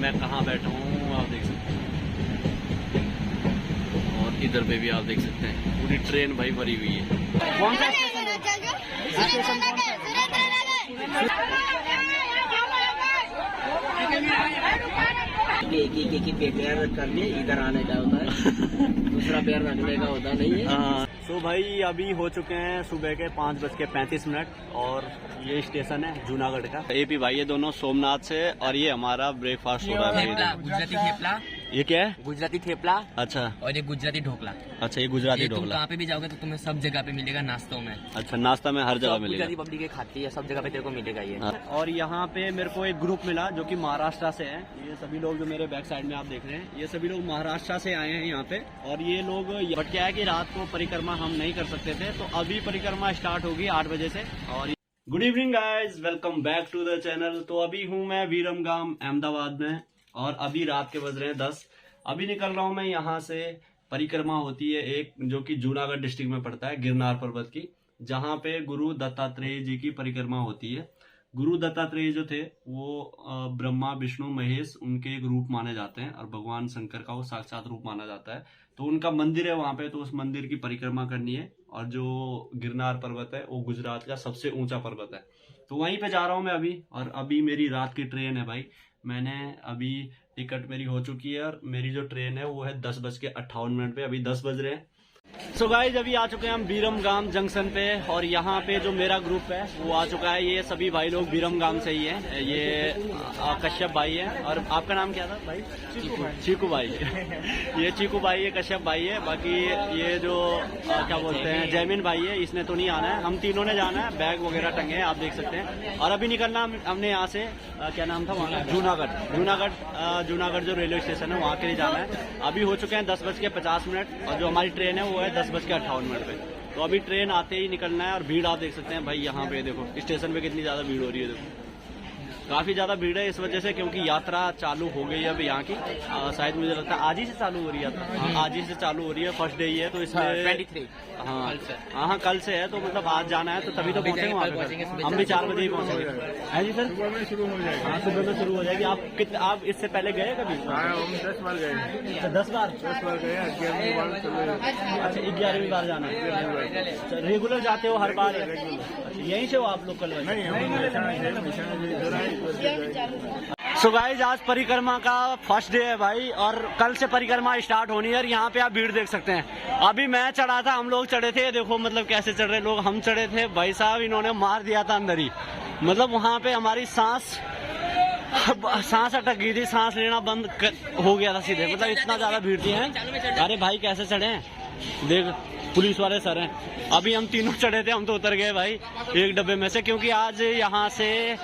मैं कहाँ बैठा हूँ आप देख सकते हैं, और इधर पे भी आप देख सकते हैं पूरी ट्रेन भाई भरी हुई है। कौन सा एक पैर करने इधर आने का होता है, दूसरा पैर रखने का होता नहीं है। तो भाई अभी हो चुके हैं सुबह के 5:35 और ये स्टेशन है जूनागढ़ का। एपी भाई ये दोनों सोमनाथ से, और ये हमारा ब्रेकफास्ट हो रहा है। गुजराती थेपला, ये क्या है? गुजराती थेपला। अच्छा, और ये गुजराती ढोकला। अच्छा ये गुजराती तुम ढोकला। कहाँ पे भी जाओगे तो तुम्हें सब जगह पे मिलेगा नाश्तों में। अच्छा, नाश्ता में हर जगह मिलेगा। गुजराती पब्लिक खाती है, सब जगह पे तेरे को मिलेगा ये। और यहाँ पे मेरे को एक ग्रुप मिला जो कि महाराष्ट्र से है। ये सभी लोग जो मेरे बैक साइड में आप देख रहे हैं, ये सभी लोग महाराष्ट्र से आए हैं यहाँ पे। और ये लोग बट क्या है कि रात को परिक्रमा हम नहीं कर सकते थे, तो अभी परिक्रमा स्टार्ट होगी 8 बजे से। और good evening guys, welcome back to the channel. तो अभी हूँ मैं विरमगाम अहमदाबाद में, और अभी रात के बज रहे हैं 10। अभी निकल रहा हूँ मैं यहाँ से। परिक्रमा होती है एक जो कि जूनागढ़ डिस्ट्रिक्ट में पड़ता है, गिरनार पर्वत की, जहाँ पे गुरु दत्तात्रेय जी की परिक्रमा होती है। गुरु दत्तात्रेय जो थे वो ब्रह्मा विष्णु महेश उनके एक रूप माने जाते हैं, और भगवान शंकर का वो साक्षात रूप माना जाता है। तो उनका मंदिर है वहां पे, तो उस मंदिर की परिक्रमा करनी है। और जो गिरनार पर्वत है वो गुजरात का सबसे ऊंचा पर्वत है, तो वहीं पे जा रहा हूँ मैं अभी। और अभी मेरी रात की ट्रेन है भाई, मैंने अभी टिकट मेरी हो चुकी है, और मेरी जो ट्रेन है वो है 10:58 पे। अभी 10 बज रहे हैं। सो गाइज अभी आ चुके हैं हम विरमगाम जंक्शन पे, और यहाँ पे जो मेरा ग्रुप है वो आ चुका है। ये सभी भाई लोग विरमगाम से ही हैं। ये कश्यप भाई है, और आपका नाम क्या था भाई? चीकू भाई। ये चीकू भाई है, कश्यप भाई है। बाकी ये जो क्या बोलते हैं जैमिन भाई है, इसने तो नहीं आना है। हम तीनों ने जाना है, बैग वगैरह टंगे हैं आप देख सकते हैं। और अभी निकलना हमने यहाँ से क्या नाम था वहाँ, जूनागढ़ जो रेलवे स्टेशन है वहाँ के लिए जाना है। अभी हो चुके हैं 10:50, और जो हमारी ट्रेन है वो है 10:58 पे। तो अभी ट्रेन आते ही निकलना है। और भीड़ आप देख सकते हैं भाई, यहाँ पे देखो स्टेशन पे कितनी ज्यादा भीड़ हो रही है। देखो काफी ज्यादा भीड़ है इस वजह से, क्योंकि यात्रा चालू हो गई है अब यहाँ की। शायद मुझे लगता है आज ही से चालू हो रही है यात्रा। आज ही से चालू हो रही है, फर्स्ट डे ही है, तो इसमें 23। हाँ कल से है, तो मतलब आज जाना है, तो तभी तो पहुंचेंगे वहाँ पे। हम भी 4 बजे ही पहुंचेंगे। है जी सर, सुबह में शुरू हो जाएगी। हाँ सुबह में शुरू हो जाएगी। आप इससे पहले गए कभी? हम 10 बार गए। 10 बार गए। 11वीं बार। अच्छा 11वीं बार जाना है। रेगुलर जाते हो हर बार? यहीं से हो आप लोग? कल सो गाइज आज परिक्रमा का फर्स्ट डे है भाई, और कल से परिक्रमा स्टार्ट होनी है। और यहाँ पे आप भीड़ देख सकते हैं। अभी मैं चढ़ा था, हम लोग चढ़े थे, देखो मतलब कैसे चढ़ रहे लोग। हम चढ़े थे भाई साहब, इन्होंने मार दिया था अंदर ही। मतलब वहाँ पे हमारी सांस अटक गई थी, सांस लेना बंद हो गया था सीधे। मतलब इतना ज्यादा भीड़ थी है। अरे भाई कैसे चढ़े हैं, देख पुलिस वाले सर हैं। अभी हम तीनों चढ़े थे, हम तो उतर गए भाई एक डब्बे में से, क्योंकि आज यहाँ से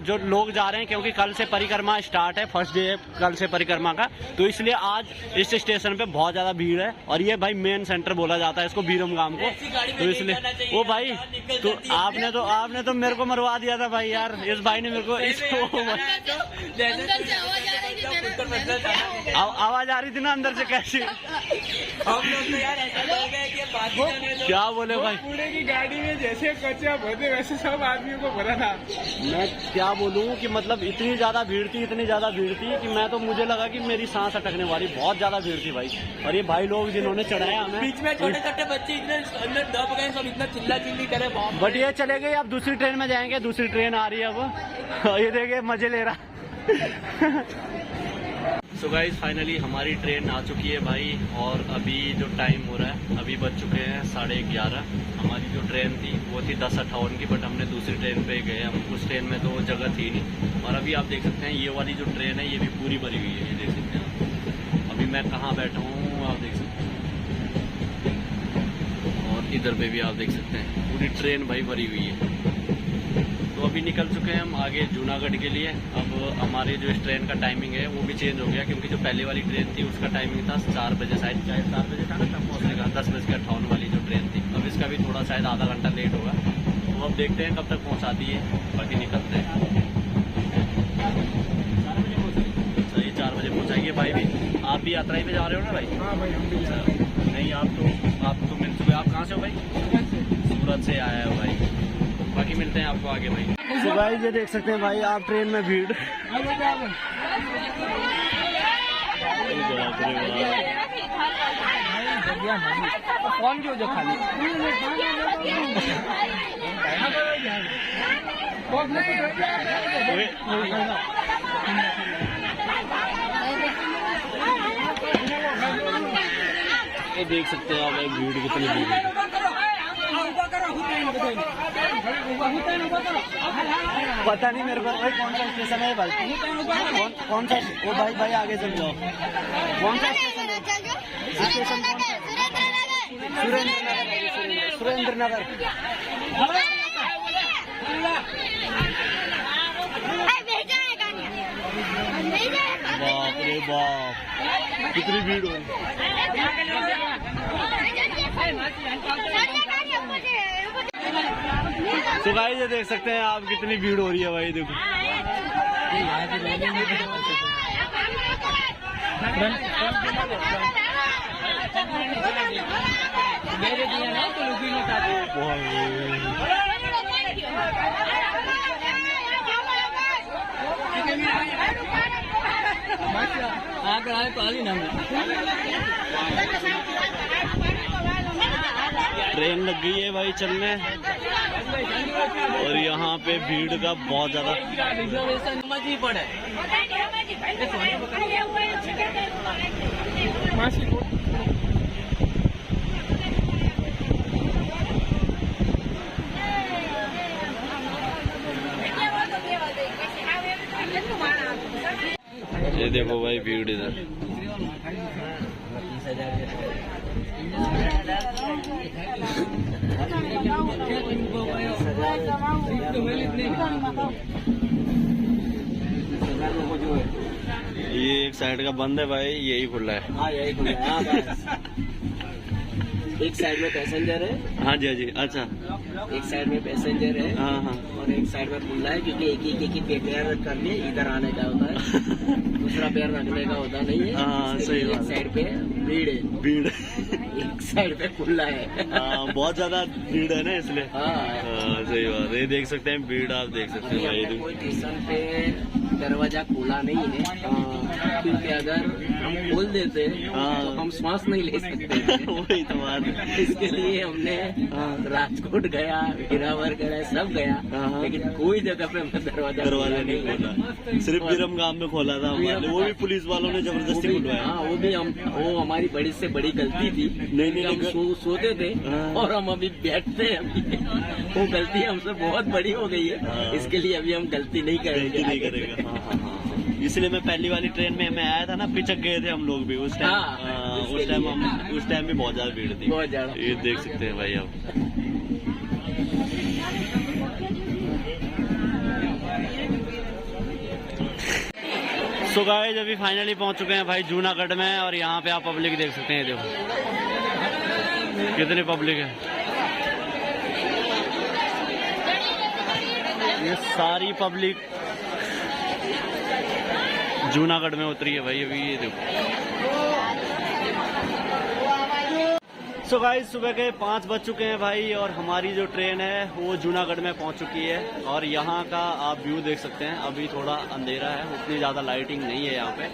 जो लोग जा रहे हैं, क्योंकि कल से परिक्रमा स्टार्ट है, फर्स्ट डे है कल से परिक्रमा का, तो इसलिए आज इस स्टेशन पे बहुत ज्यादा भीड़ है। और ये भाई मेन सेंटर बोला जाता है इसको, विरमगाम को, तो इसलिए वो भाई तो आपने तो मेरे को मरवा दिया था भाई यार। इस भाई ने मेरे को आवाज आ रही थी ना अंदर से, कैसी क्या बोले भाई, पुणे की गाड़ी में जैसे कच्चा भरे वैसे सब आदमियों को भरा था। मैं क्या बोलूं कि मतलब इतनी ज्यादा भीड़ थी कि मैं तो मुझे लगा कि मेरी सांस अटकने वाली, बहुत ज्यादा भीड़ थी भाई। और ये भाई लोग जिन्होंने चढ़ाया हमें, बीच में छोटे छोटे बच्चे इतने अंदर दब गए, सब इतना चिल्ला चिल्ली करे। बट ये चले गए, अब दूसरी ट्रेन में जाएंगे। दूसरी ट्रेन आ रही है अब। ये देखिए मजे ले रहा। सो गाइस फाइनली हमारी ट्रेन आ चुकी है भाई, और अभी जो टाइम हो रहा है, अभी बज चुके हैं 11:30। हमारी जो ट्रेन थी वो थी 10:58 की, बट हमने दूसरी ट्रेन पे गए। हम उस ट्रेन में तो जगह थी नहीं। और अभी आप देख सकते हैं ये वाली जो ट्रेन है ये भी पूरी भरी हुई है, ये देख सकते हैं। अभी मैं कहाँ बैठा हूँ आप देख सकते हैं, और इधर पे भी आप देख सकते हैं पूरी ट्रेन भाई भरी हुई है। तो अभी निकल चुके हैं हम आगे जूनागढ़ के लिए। अब हमारी जो इस ट्रेन का टाइमिंग है वो भी चेंज हो गया, क्योंकि जो पहले वाली ट्रेन थी उसका टाइमिंग था 4 बजे, शायद 4 बजे था ना तब पहुँचने का। 10:58 वाली जो ट्रेन थी, अब इसका भी थोड़ा शायद आधा घंटा लेट होगा। तो अब देखते हैं कब तक पहुँचाती है, बाकी निकलते हैं। 4 बजे पहुँचाएगी। सही 4 बजे पहुँचाएगी भाई भी। आप भी यात्रा पे जा रहे हो ना भाई? हाँ भाई हम भी नहीं आप तो मिल चुके। आप कहाँ से हो भाई? सूरत से आया हो भाई। बाकी मिलते हैं आपको आगे भाई। तो भाई ये देख सकते हैं भाई आप ट्रेन में भीड़। कौन क्यों जो खाली ये देख सकते हैं आप भाई भीड़ कितनी भीड़ है। पता नहीं मेरे को भाई कौन सा स्टेशन है भाई, कौन सा ओ भाई भाई आगे चल जाओ। कौन सा स्टेशन है? स्टेशन सुरेंद्र नगर। बाप रे बाप कितनी भीड़ हो। तो भाई ये देख सकते हैं आप कितनी भीड़ हो रही है भाई। देखो ट्रेन लग गई है भाई चलने, और यहाँ पे भीड़ का बहुत ज्यादा। ये देखो भाई भीड़ इधर। ये एक साइड का बंद है भाई, यही खुला है। हाँ यही खुला है। हाँ, एक साइड में पैसेंजर है। हाँ जी हाँ जी। अच्छा एक साइड में पैसेंजर है। हाँ हाँ। और एक साइड में खुला है, क्योंकि एक ही पैर करने इधर आने का होता है, दूसरा पैर रखने का होता नहीं है। हाँ सही बात। एक साइड पे भीड़ है, भीड़ एक साइड पे खुला है। बहुत ज्यादा भीड़ है ना इसलिए। हाँ सही बात है। ये देख सकते हैं भीड़, आप देख सकते हैं भाई। कोई स्टेशन पे दरवाजा खुला नहीं है, क्योंकि अगर हम खोल देते तो हम श्वास नहीं ले सकते। वही तो बात है। इसके लिए हमने राजकोट गया, हीरावर गया, सब गया, लेकिन कोई जगह पे हमने दरवाजा नहीं खोला। सिर्फ विरमगाम में खोला था हमारे, वो भी पुलिस वालों ने जबरदस्ती खुलवाया। हाँ वो हमारी बड़ी से बड़ी गलती थी। नहीं हम सोते थे और हम अभी बैठते हैं। अभी वो गलती हमसे बहुत बड़ी हो गई है, इसके लिए अभी हम गलती नहीं करेंगे। इसलिए मैं पहली वाली ट्रेन में मैं आया था ना, पिचक गए थे हम लोग भी उस टाइम। उस टाइम भी बहुत ज्यादा भीड़ थी, बहुत ज्यादा। ये देख सकते हैं भाई आप। सो गाइस अभी फाइनली पहुंच चुके हैं भाई जूनागढ़ में, और यहाँ पे आप पब्लिक देख सकते हैं। देखो कितनी पब्लिक है। ये सारी पब्लिक जूनागढ़ में उतरी है भाई अभी। ये देखो। सो गाइस सुबह के 5 बज चुके हैं भाई, और हमारी जो ट्रेन है वो जूनागढ़ में पहुंच चुकी है। और यहाँ का आप व्यू देख सकते हैं। अभी थोड़ा अंधेरा है, उतनी ज़्यादा लाइटिंग नहीं है यहाँ पे,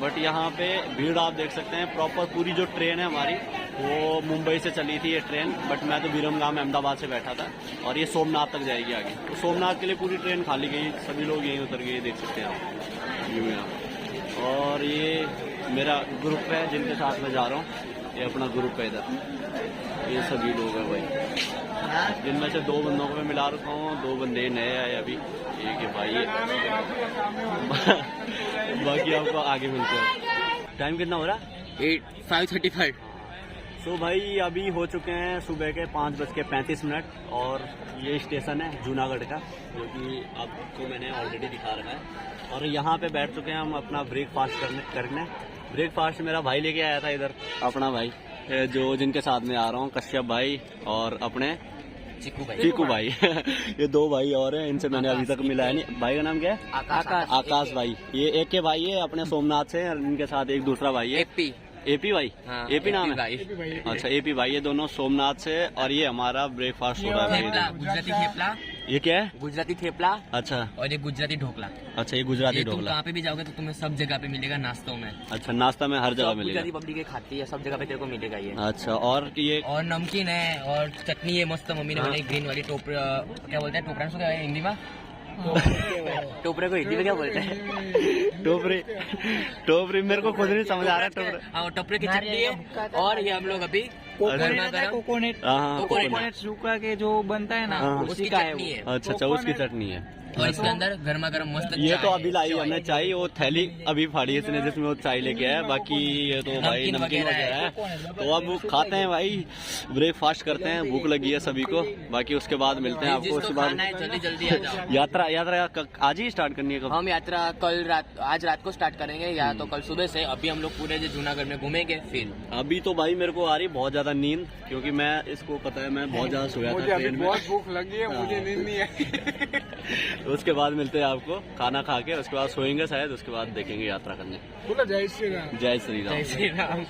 बट यहाँ पे भीड़ आप देख सकते हैं। प्रॉपर पूरी जो ट्रेन है हमारी वो मुंबई से चली थी ये ट्रेन, बट मैं तो विरमगाम अहमदाबाद से बैठा था, और ये सोमनाथ तक जाएगी आगे। तो सोमनाथ के लिए पूरी ट्रेन खाली गई, सभी लोग यहीं उतर गए, देख सकते हैं आप व्यू यहाँ। और ये मेरा ग्रुप है जिनके साथ मैं जा रहा हूँ, ये अपना ग्रुप है इधर, ये सभी लोग हैं भाई, जिनमें से 2 बंदों को मैं मिला रखा हूँ, 2 बंदे नए आए अभी, एक है भाई है। बाकी आपको आगे मिलते हैं। टाइम कितना हो रहा है? 5:35। सो भाई अभी हो चुके हैं सुबह के 5:35, और ये स्टेशन है जूनागढ़ का, जो कि आपको मैंने ऑलरेडी दिखा रखा है। और यहाँ पे बैठ चुके हैं हम अपना ब्रेकफास्ट करने। ब्रेकफास्ट मेरा भाई लेके आया था इधर, अपना भाई जो जिनके साथ में आ रहा हूँ, कश्यप भाई और अपने चीकू भाई। ये 2 भाई और हैं, इनसे मैंने अभी तक मिलाया नहीं। भाई का नाम क्या है? आकाश भाई। ये एक के भाई है अपने सोमनाथ से, और इनके साथ एक दूसरा भाई है एपी भाई। एपी नाम है? अच्छा एपी भाई। ये दोनों सोमनाथ से, और ये हमारा ब्रेकफास्ट हो रहा है भाई। ये क्या है? गुजराती थेपला अच्छा और ये गुजराती ढोकला। अच्छा, ये गुजराती ये तुम ढोकला। कहाँ पे भी जाओगे तो तुम्हें सब जगह पे मिलेगा नाश्तों में। अच्छा, नाश्ता में हर जगह सब मिलेगा। गुजराती पब्लिक खाती है, सब जगह पे तेरे को मिलेगा ये। अच्छा, और ये और नमकीन है और चटनी है मस्त, मम्मी ने हाँ। बनाई ग्रीन वाली। क्या बोलते हैं टोपरा, क्या है हिंदी में? टोपरे को हिंदी में क्या बोलते हैं? टोपरी मेरे को खुद नहीं समझ आ रहा है। टोपरे, हाँ, टोपरे की चटनी है। और ये हम लोग अभी कोकोनट हाँ, कोकोनट सूखा के जो बनता है ना, हाँ। उसकी का है चटनी वो। है। अच्छा, उसकी चटनी है। और इसके अंदर गर्मा गर्म मस्त ये चाय तो अभी लाई है, हमने चाय, वो थैली अभी फाड़ी इसने जिसमें वो चाय लेके आया। बाकी ये तो भाई नमकीन नमकीन वगैरह वगैरह है। है। तो अब खाते हैं भाई, ब्रेकफास्ट करते हैं, भूख लगी है सभी को। बाकी उसके बाद मिलते हैं आपको। जिसको उसके बाद खाना है जल्दी जल्दी आ जाओ। यात्रा आज ही स्टार्ट करनी है कब? हम यात्रा आज रात को स्टार्ट करेंगे या तो कल सुबह से। अभी हम लोग पूरे जो जूनागढ़ में घूमेंगे फिर। अभी तो भाई मेरे को आ रही बहुत ज्यादा नींद, क्योंकि मैं इसको पता है मैं बहुत ज्यादा सोया मुझे था अभी ट्रेन में। बहुत भूख लगी है, मुझे नींद नहीं आई। तो उसके बाद मिलते हैं आपको खाना खा के, उसके बाद सोएंगे शायद, उसके बाद देखेंगे यात्रा करने। बोलो जय श्री राम। जय श्री राम। जय श्री राम।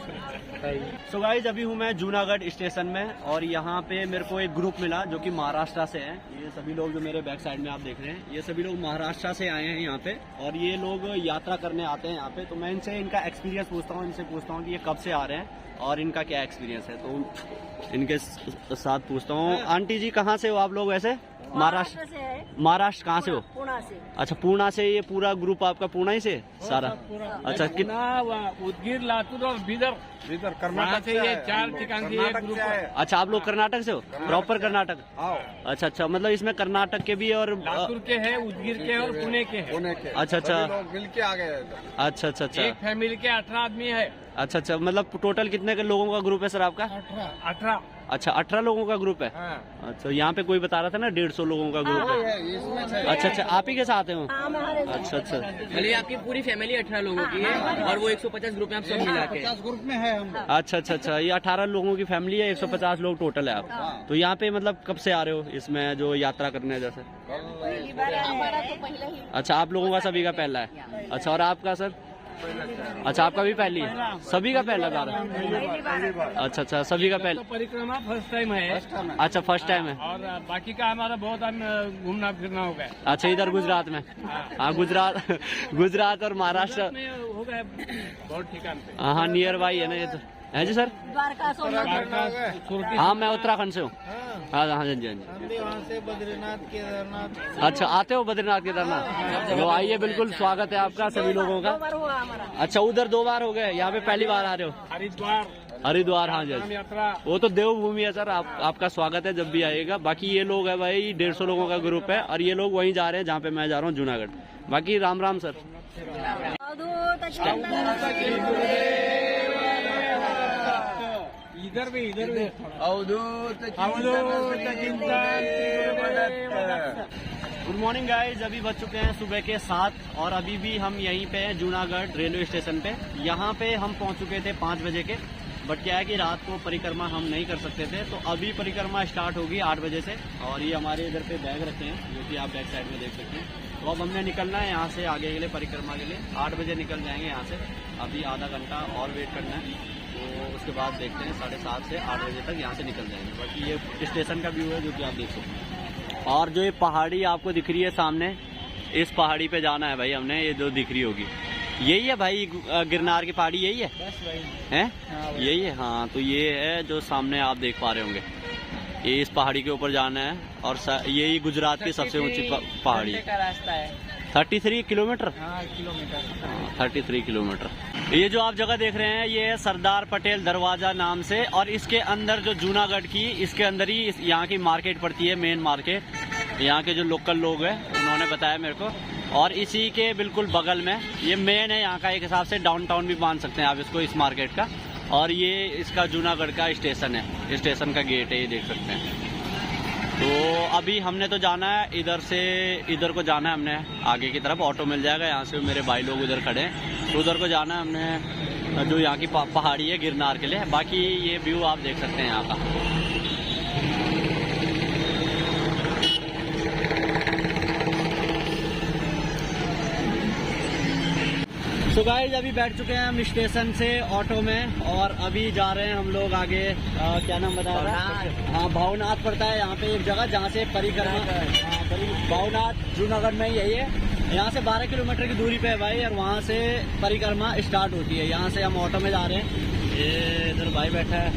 सो गाइज, अभी हूँ मैं जूनागढ़ स्टेशन में और यहाँ पे मेरे को एक ग्रुप मिला जो कि महाराष्ट्र से है। ये सभी लोग जो मेरे बैक साइड में आप देख रहे हैं, ये सभी लोग महाराष्ट्र से आए हैं यहाँ पे। और ये लोग यात्रा करने आते हैं यहाँ पे। तो मैं इनसे इनका एक्सपीरियंस पूछता हूँ, इनसे पूछता हूँ कि ये कब से आ रहे हैं और इनका क्या एक्सपीरियंस है। तो इनके साथ पूछता हूँ। आंटी जी, कहाँ से हो आप लोग? वैसे महाराष्ट्र से है। महाराष्ट्र कहाँ से हो? पुणे से। अच्छा, पूना से। ये पूरा ग्रुप आपका पूना ही से सारा? अच्छा, उदगीर, लातूर और बीदर कर्नाटक से ये 4 ठिकान से ये ग्रुप है। अच्छा, आप लोग कर्नाटक से हो? प्रॉपर कर्नाटक? अच्छा अच्छा, मतलब इसमें कर्नाटक के भी और लातूर के हैं, उदगीर के और पुणे के हैं। अच्छा अच्छा मिल के आ गए। अच्छा अच्छा अच्छा एक फैमिली के 18 आदमी है। अच्छा अच्छा, मतलब टोटल कितने के लोगों का ग्रुप है सर आपका? 18। अच्छा, 18 लोगों का ग्रुप है। हाँ। अच्छा, यहाँ पे कोई बता रहा था ना 150 लोगों का ग्रुप है। अच्छा अच्छा, आप ही के साथ हैं वो? हाँ, हमारे अच्छा अच्छा मतलब आपकी पूरी फैमिली 18 लोगों की है और वो 150 ग्रुप में आप सब मिला के। ग्रुप में है हम। अच्छा अच्छा अच्छा, ये 18 लोगों की फैमिली है, 150 लोग टोटल है आप। तो यहाँ पे मतलब कब से आ रहे हो इसमें जो यात्रा करने जैसे? पहली बार आए हैं। अच्छा, आप लोगों का सभी का पहला है। अच्छा, और आपका सर? अच्छा, आपका भी पहली है? सभी का पहला बार है? अच्छा अच्छा, सभी का पहला। परिक्रमा फर्स्ट टाइम है। अच्छा, फर्स्ट टाइम है। और बाकी का हमारा बहुत घूमना फिरना हो गया। अच्छा, इधर गुजरात में? हाँ, गुजरात और महाराष्ट्र में हो गया बहुत ठिकान पे। हाँ, नियर बाई है ना ये तो। है जी सर? द्वारका, सोमनाथ। हाँ, मैं उत्तराखंड से हूँ। हाँ हाँ जी, हाँ जी। वहाँ से बद्रीनाथ, केदारनाथ। अच्छा, आते हो बद्रीनाथ केदारनाथ? तो आइए, बिल्कुल स्वागत है आपका सभी लोगों का। दो बार हुआ हमारा। अच्छा, उधर 2 बार हो गए, यहाँ पे पहली बार आ रहे हो? हरिद्वार, हाँ जी। यात्रा। वो तो देवभूमि है सर, आपका स्वागत है जब भी आइएगा। बाकी ये लोग है भाई 150 लोगों का ग्रुप है और ये लोग वहीं जा रहे हैं जहाँ पे मैं जा रहा हूँ, जूनागढ़। बाकी राम राम सर। इधर भी गुड मॉर्निंग गाइज, अभी बज चुके हैं सुबह के 7 और अभी भी हम यहीं पे हैं जूनागढ़ रेलवे स्टेशन पे। यहाँ पे हम पहुँच चुके थे 5 बजे के, बट क्या है कि रात को परिक्रमा हम नहीं कर सकते थे, तो अभी परिक्रमा स्टार्ट होगी 8 बजे से। और ये हमारे इधर पे बैग रखे हैं जो कि आप बैक साइड में देख सकते हैं। तो अब हमने निकलना है यहाँ से आगे के लिए, परिक्रमा के लिए 8 बजे निकल जाएंगे यहाँ से। अभी आधा घंटा और वेट करना है, तो उसके बाद देखते हैं 7:30 से 8 बजे तक यहाँ से निकल जाएंगे। बाकी ये स्टेशन का व्यू है जो कि आप देख सकते हैं। और जो ये पहाड़ी आपको दिख रही है सामने, इस पहाड़ी पे जाना है भाई हमने। ये जो दिख रही होगी यही है भाई गिरनार की पहाड़ी, यही है? हैं? यही है, हाँ। तो ये है जो सामने आप देख पा रहे होंगे, ये इस पहाड़ी के ऊपर जाना है। और यही गुजरात की सबसे ऊंची पहाड़ी है। का रास्ता है 33 किलोमीटर। 33 किलोमीटर। ये जो आप जगह देख रहे हैं ये है सरदार पटेल दरवाजा नाम से, और इसके अंदर जो जूनागढ़ की, इसके अंदर ही यहाँ की मार्केट पड़ती है, मेन मार्केट। यहाँ के जो लोकल लोग हैं उन्होंने बताया मेरे को। और इसी के बिल्कुल बगल में ये मेन है यहाँ का, एक हिसाब से डाउनटाउन भी मान सकते हैं आप इसको, इस मार्केट का। और ये इसका जूनागढ़ का स्टेशन है, स्टेशन का गेट है, ये देख सकते हैं। तो अभी हमने तो जाना है इधर से, इधर को जाना है हमने आगे की तरफ। ऑटो मिल जाएगा यहाँ से, मेरे भाई लोग उधर खड़े हैं, तो उधर को जाना है हमने, जो यहाँ की पहाड़ी है गिरनार के लिए। बाकी ये व्यू आप देख सकते हैं यहाँ का। तो गाइस, अभी बैठ चुके हैं हम स्टेशन से ऑटो में और अभी जा रहे हैं हम लोग आगे। क्या नाम बताया था? हाँ, भावनाथ पड़ता है यहाँ पे एक जगह जहाँ से परिक्रमा भावनाथ जूनागढ़ में यही है। यहाँ से 12 किलोमीटर की दूरी पे है भाई, और वहाँ से परिक्रमा स्टार्ट होती है। यहाँ से हम ऑटो में जा रहे हैं, ये इधर भाई बैठा है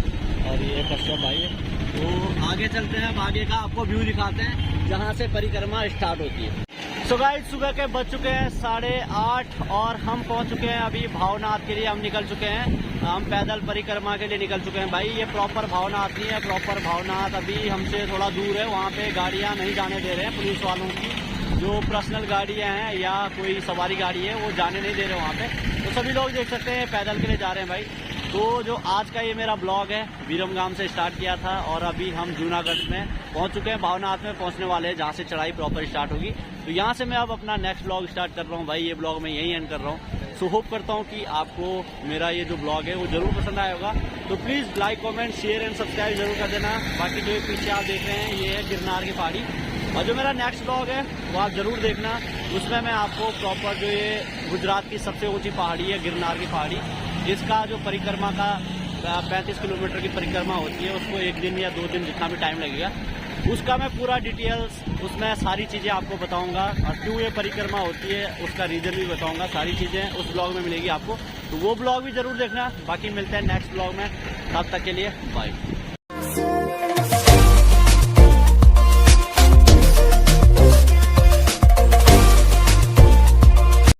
और ये कश्यप भाई है। तो आगे चलते हैं, अब आगे का आपको व्यू दिखाते हैं जहाँ से परिक्रमा स्टार्ट होती है। सो गाइस, सुबह के बज चुके हैं 8:30 और हम पहुँच चुके हैं अभी भावनाथ के लिए। हम निकल चुके हैं, हम पैदल परिक्रमा के लिए निकल चुके हैं भाई। ये प्रॉपर भावनाथ नहीं है, प्रॉपर भावनाथ अभी हमसे थोड़ा दूर है। वहाँ पे गाड़ियाँ नहीं जाने दे रहे हैं पुलिस वालों की, जो पर्सनल गाड़ियाँ हैं या कोई सवारी गाड़ी है वो जाने नहीं दे रहे वहाँ पे। तो सभी लोग देख सकते हैं पैदल के लिए जा रहे हैं भाई। तो जो आज का ये मेरा ब्लॉग है, विरमगाम से स्टार्ट किया था और अभी हम जूनागढ़ में पहुंच चुके हैं, भावनाथ में पहुंचने वाले हैं, जहां से चढ़ाई प्रॉपर स्टार्ट होगी। तो यहां से मैं अब अपना नेक्स्ट ब्लॉग स्टार्ट कर रहा हूं भाई। ये ब्लॉग मैं यहीं एंड कर रहा हूं। सो होप करता हूं कि आपको मेरा ये जो ब्लॉग है वो जरूर पसंद आया होगा। तो please like, comment, share and subscribe जरूर कर देना। बाकी जो पीछे आप देख रहे हैं ये है गिरनार की पहाड़ी, और जो मेरा नेक्स्ट ब्लॉग है वो आप जरूर देखना। उसमें मैं आपको प्रॉपर जो ये गुजरात की सबसे ऊंची पहाड़ी है गिरनार की पहाड़ी, जिसका जो परिक्रमा का 35 किलोमीटर की परिक्रमा होती है, उसको 1 दिन या 2 दिन जितना भी टाइम लगेगा, उसका मैं पूरा डिटेल्स उसमें सारी चीज़ें आपको बताऊंगा। और क्यों ये परिक्रमा होती है उसका रीज़न भी बताऊंगा। सारी चीज़ें उस ब्लॉग में मिलेगी आपको, तो वो ब्लॉग भी जरूर देखना। बाकी मिलते हैं नेक्स्ट ब्लॉग में, तब तक के लिए बाय।